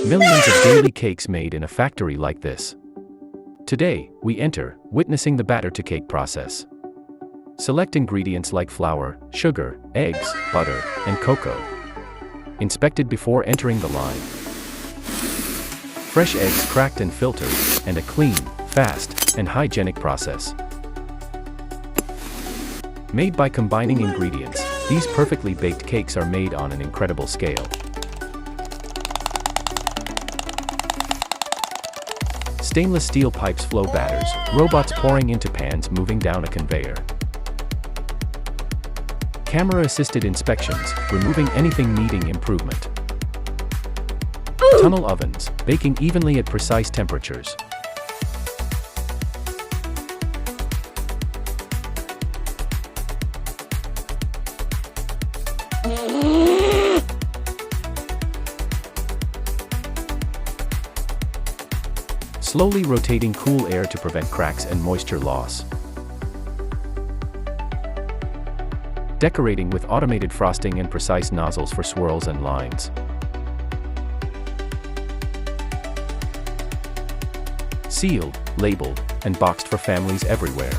Millions of daily cakes made in a factory like this. Today, we enter, witnessing the batter-to-cake process. Select ingredients like flour, sugar, eggs, butter, and cocoa. Inspected before entering the line. Fresh eggs cracked and filtered, and a clean, fast, and hygienic process. Made by combining ingredients, these perfectly baked cakes are made on an incredible scale. Stainless steel pipes flow batters, robots pouring into pans moving down a conveyor. Camera-assisted inspections, removing anything needing improvement. Tunnel ovens, baking evenly at precise temperatures. Slowly rotating cool air to prevent cracks and moisture loss. Decorating with automated frosting and precise nozzles for swirls and lines. Sealed, labeled, and boxed for families everywhere.